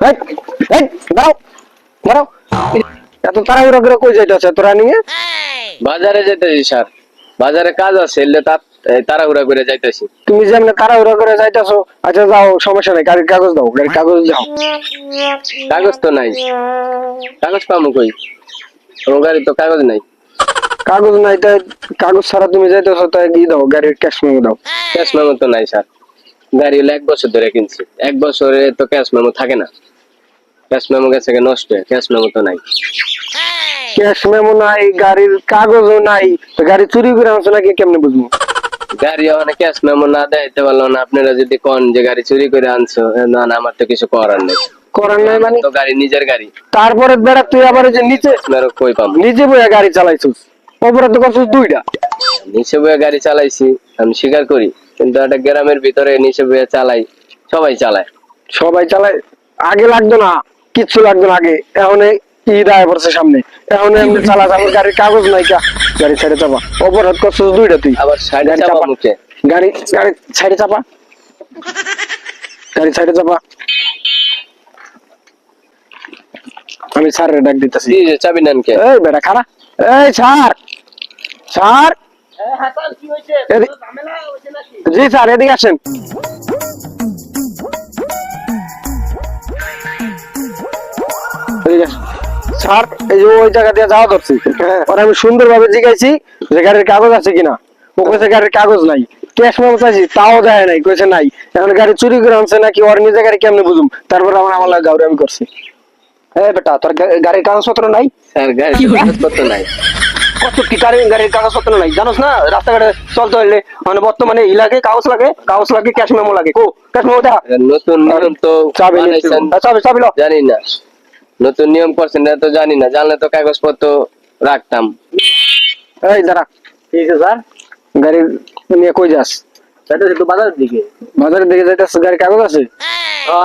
এই এই দাঁড়াও দাঁড়াও, এত তাড়াহুড়া করে কই যাইতেছে তোরা নিয়ে? বাজারে যাইতেছি স্যার, বাজারে কাজ আছে, এলে তাড়াহুড়া করে যাইতেছি। তুমি যে এমনি তাড়াহুড়া করে যাইতেছো, আচ্ছা যাও, সমস্যা নাই, গাড়ির কাগজ দাও, গাড়ির কাগজ দাও। কাগজ তো নাই, কাগজ পাবো কই? আমার গাড়ি তো কাগজ নাই। কাগজ নাই তাই? কাগজ ছাড়া তুমি যাইতেছো, তাই দিয়ে দাও, গাড়ির ক্যাশ মেমো দাও। ক্যাশ মেমো তো নাই স্যার, গাড়ি হলো 1 বছর ধরে কিনছি, 1 বছরে তো ক্যাশ মেমো থাকে না। ক্যাশ মেমো গেছে নষ্ট, ক্যাশ মেমো তো নাই। ক্যাশ মেমো নাই, গাড়ির কাগজও নাই, তো গাড়ি চুরি করে আনছো নাকি কেমনে বুঝবো? গাড়ি ওখানে ক্যাশ মেমো না দেখাইতে পারলো না, আপনারা যদি কোন যে গাড়ি চুরি করে আনছো, না না, আমার তো কিছু করার নেই। করার নাই মানে? তো গাড়ি নিজের গাড়ি। তারপরে বেড়া তুই আবার এই যে নিচে মেরো কই পাবো? নিজে বইয়া গাড়ি চালাইছিস, অপরাধ করছিস দুইটা। নিচে বয়ে গাড়ি চালাইছি, আমি স্বীকার করি, কিন্তু একটা গ্রামের ভিতরে নিচে বয়ে চালাই, সবাই চালায়। সবাই চালায়, আগে লাগতো না, কিচ্ছু লাগতো না আগে, এখন ঈদ আয় পড়ছে সামনে, এখন এমনি চালা যাবো, গাড়ির কাগজ নাই কা, গাড়ি ছেড়ে চাপা, অপরাধ করছিস দুইটা তুই। আবার সাইডে গাড়ি চাপা চাপা, মুখে। গাড়ি গাড়ি সাইডে চাপা, গাড়ি সাইডে চাপা। আমি স্যারের ডাক দিতেছি। কি যে চাবি নেন কে? এই বেটা খারা, এই স্যার, স্যার, জি স্যার এদিকে আসেন। এদিকে আসেন। স্যার এই যে ওই জায়গা দিয়ে যাওয়া ধরছি, আর আমি সুন্দরভাবে জিজ্ঞাসি যে গাড়ির কাগজ আছে কিনা, ও কইছে গাড়ির কাগজ নাই। ক্যাশ মেমো চাইছি, তাও দেয় নাই, কইছে নাই। এখন গাড়ি চুরি করে আনছে নাকি ওর নিজে গাড়ি কেমনে বুঝুম? তারপর আমার লাগে গাউরি আমি করছি। এই বেটা তোর গাড়ির কাগজপত্র নাই? স্যার গাড়ি কাগজপত্র নাই। কত কি গাড়ির কাগজপত্র নাই জানোস না? রাস্তাঘাটে চলতে হইলে মানে বর্তমানে ই লাগে, কাগজ লাগে, কাগজ লাগে, ক্যাশ মেমো লাগে। কো ক্যাশ মেমো দেখা। নতুন নিয়ম তো চাবি বানাইছেন, চাবি চাবি লো। জানি না, নতুন নিয়ম করছেন না তো জানি না, জানলে তো কাগজপত্র রাখতাম। এই দাঁড়া। ঠিক আছে স্যার, গাড়ি নিয়ে কই যাস? যাইতেছি তো বাজারের দিকে। বাজারের দিকে যাইতেছ, গাড়ির কাগজ আছে?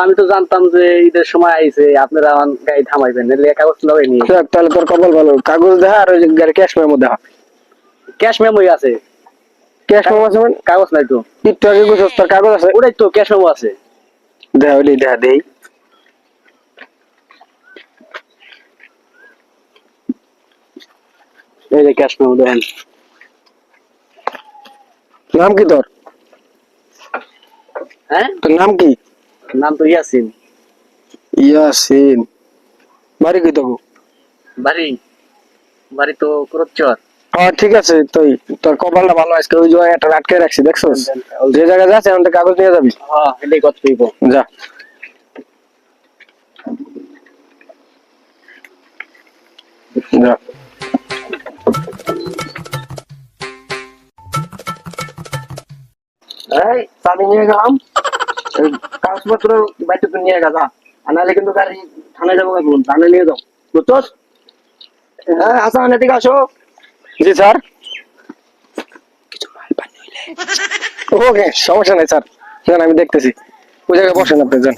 আমি তো জানতাম যে ঈদের সময় আইছে, আপনারা আমার গাড়ি থামাইবেন, এর লিগে কাগজ লাগাই নিয়ে। দেখ, তাহলে তোর কপাল ভালো, কাগজ দেখা আর ওই যে গাড়ি ক্যাশ মেমো দেখা। ক্যাশ মেমোই আছে, ক্যাশ মেমো আছে মানে? কাগজ নাই তো। একটু আগে কইছস তোর কাগজ আছে। ওটাই তো ক্যাশ মেমো আছে। দেখা হইলে দেখা দেই। এই যে ক্যাশ মেমো দেখেন। নাম কি তোর? হ্যাঁ, তোর নাম কি? নাম তো ইয়াসিন। ইয়াসিন। বাড়ি কই তোর? বাড়ি বাড়ি তো করচ্চর। হ্যাঁ ঠিক আছে, তুই তোর কপালটা ভালো, আজকে ওই জায়গায় একটা আটকে রাখছি, দেখছস? যে জায়গায় যাচ্ছে এখন কাগজ নিয়ে যাবি। হ্যাঁ, এটাই কত হইব। যা যা। এই চাবি নিয়ে গেলাম, এই কাগজপত্র বাইরে তো নিয়ে গেছা, আর নাহলে কিন্তু গাড়ি থানায় যাবো, এখন থানায় নিয়ে যাও, বুঝছস? হ্যাঁ হাসান এদিকে আসো। জি স্যার। ওকে সমস্যা নাই স্যার, যান আমি দেখতেছি, ওই জায়গায় বসেন আপনি, যান।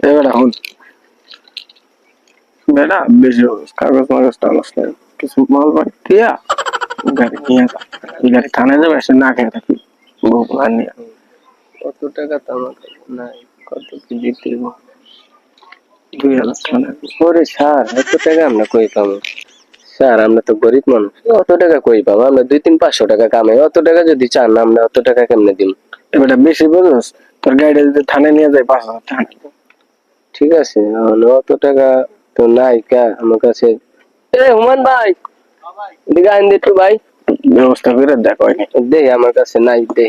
এবার এখন বেটা বেশি কাগজ মাগজ টাগজ নেই, কিছু মাল বাড়ি দিয়া গাড়ি নিয়ে যা, গাড়ি থানায় যাবে, এসে না খেয়ে থাকি গোপন নিয়ে। কত টাকা তো আমার কাছে নাই, কত কি দিতে হইব? 2000 টাকা লাগবে। ওরে স্যার, এত টাকা আমরা কই পাবো? স্যার আমরা তো গরিব মানুষ, অত টাকা কই পাবো? আমরা 200-500 টাকা কামাই, অত টাকা যদি চান আমরা অত টাকা কেমনে দিব? এবারে বেশি বুঝোস, তোর গাড়িটা যদি থানায় নিয়ে যায় 5000 টাকা নিবো। ঠিক আছে, এখন অত টাকা তো নাই কা আমার কাছে। এ হুমান ভাই, এদিকে আইন দে একটু ভাই, ব্যবস্থা করে দেখো হয়নি। দে, আমার কাছে নাই, দে।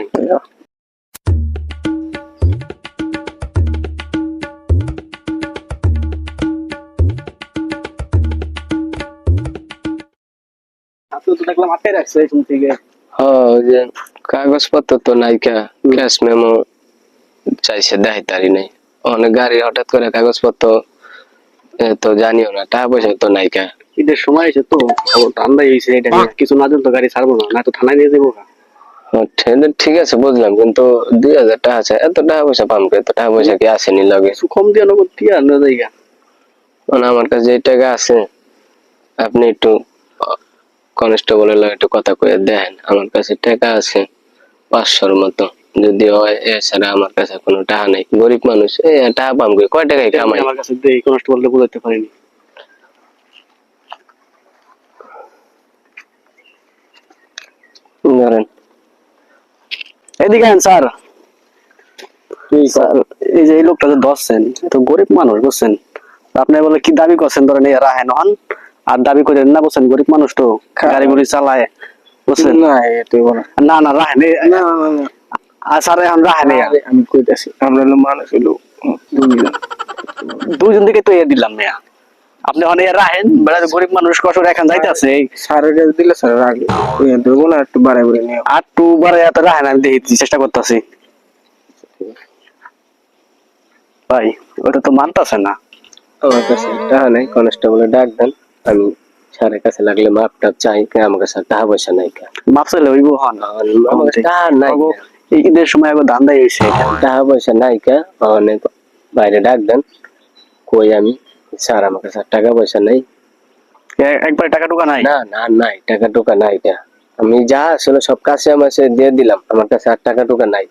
আপনি তো দেখলাম আটকে রাখছে এখান থেকে। হ্যাঁ, ওই যে কাগজপত্র তো নাই কা, ক্যাশ মেমো চাইছে, দেয় তারি নাই। অনেক গাড়ি হঠাৎ করে কাগজপত্র তো জানিও না, টাকা পয়সা তো নাই কা। ঈদের সময় এসে তো ঠান্ডাই হয়েছে, এটা নিয়ে কিছু না জানতো গাড়ি ছাড়বো না, না তো থানায় নিয়ে যাবো। ঠিক আছে বুঝলাম, কিন্তু 2000 টাকা আছে, এত টাকা পয়সা পাম, এত টাকা পয়সা কি আসেনি লাগে? কিছু কম দিয়ে নগদ দিয়ে আনা জায়গা। মানে আমার কাছে যে টাকা আছে, আপনি একটু কনস্টেবলের লাগে একটু কথা কয়ে দেন, আমার কাছে টাকা আছে, 500-র মতো যদি হয়। এছাড়া আমার কাছে কোনো টাকা নেই, গরিব মানুষ, টাকা পাম কই, কয় টাকায় কামাই। আমার কাছে দেই কনস্টেবল বুঝাইতে পারিনি। ধরেন এদিকে আন স্যার। স্যার এই যে এই লোকটা যে ধরছেন তো গরিব মানুষ বুঝছেন, আপনি বলে কি দাবি করছেন ধরেন এই রাহেন হন আর দাবি করেন না বুঝছেন, গরিব মানুষ তো গাড়ি গুড়ি চালায় বুঝছেন। না তুই বল না না রাহেন না না না আর স্যার এখন রাহেন আরে আমি কইতাছি আমরা হলো মানুষ হলো দুইজন। দুজন দিকে তো দিলাম মেয়া, আপনি অনেক রাহেন বেড়া গরিব মানুষ কষ্ট এখন যাইতেছে স্যারের কাছে দিলে স্যার রাখবে দেবো না, একটু বাড়াই বাড়ি নিয়ে আর টু বারে এত রাহেন আমি দেখি চেষ্টা করতেছি। ভাই ওটা তো মানতেছে না। আমার কাছে টাকা নাই, কনস্টেবলে ডাক দেন, আমি স্যারের কাছে লাগলে মাপ টাপ চাই, আমার কাছে টাকা পয়সা নাই। মাপ চাইলে হইব হন আমার কাছে টাকা নাই, এই ঈদের সময় একবার ধান্দাই হয়েছে টাকা পয়সা নাই অনেক। বাইরে ডাক দেন, কই আমি স্যার আমার কাছে টাকা পয়সা নাই। একবার টাকা টুকা নাই। না না নাই, টাকা টুকা নাই। আমি যা আসলে সব কাছে আমার দিয়ে দিলাম, আমার কাছে আর টাকা টুকা নাই।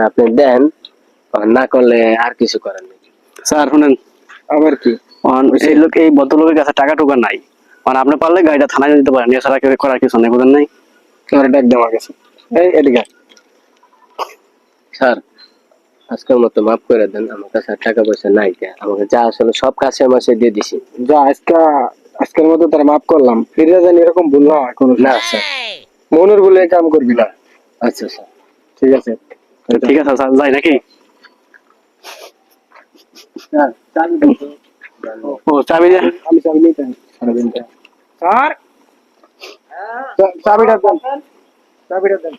আপনি দেন, না করলে আর কিছু করার নেই। স্যার শুনেন আবার কি এই লোক এই ভদ্রলোকের কাছে টাকা টুকা নাই, মানে আপনি পারলে গাড়িটা থানায় দিতে পারেন, এছাড়া কেউ করার কিছু নেই বুঝেন নাই। স্যার ডাক দে আমার কাছে এই এদিকে স্যার আজকের মতো মাফ করে দেন, আমার কাছে আর টাকা পয়সা নাই। আমাকে যা আসলে সব কাছে আমার দিয়ে দিছি। যা আজকের মতো তারা মাফ করলাম, ফিরে জানি এরকম ভুল না হয় কোনো। না স্যার, মনের বলে কাম করবি না। আচ্ছা স্যার, ঠিক আছে ঠিক আছে স্যার যাই নাকি। ও চাবি দে। আমি চাবি নিতে সারাদিনটা স্যার চাবিটা দেন, চাবিটা দেন।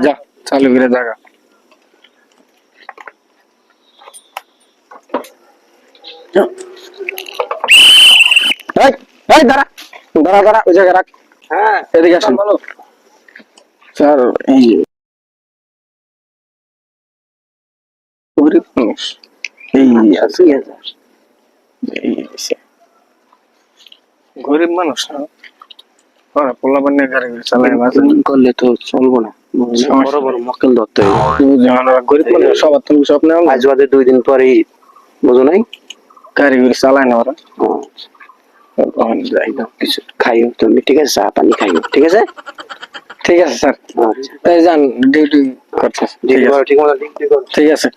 যা চালু করে জায়গা দাঁড়া দাঁড়া দাঁড়া ওই জায়গায় রাখ। হ্যাঁ এদিকে আসুন। স্যার এই গরিব মানুষ এই আছে, এই আছে। গরিব মানুষ না ওরা পোলা বান্নে গাড়ি চালায় বাসে করলে তো চলবো না, বড় বড় মক্কেল ধরতে হবে। যেমন ওরা গরিব মানুষ সবার তুমি সব নেওয়া আজ বাদে 2 দিন পরেই বুঝো নাই গাড়ি গুড়ি চালায় না ওরা। তখন যাই না কিছু খাইও তুমি, ঠিক আছে চা পানি খাইও, ঠিক আছে। ঠিক আছে স্যার, আচ্ছা এই যান ডিউটি করছে। ঠিক আছে ঠিক মতো ডিউটি করো। ঠিক আছে।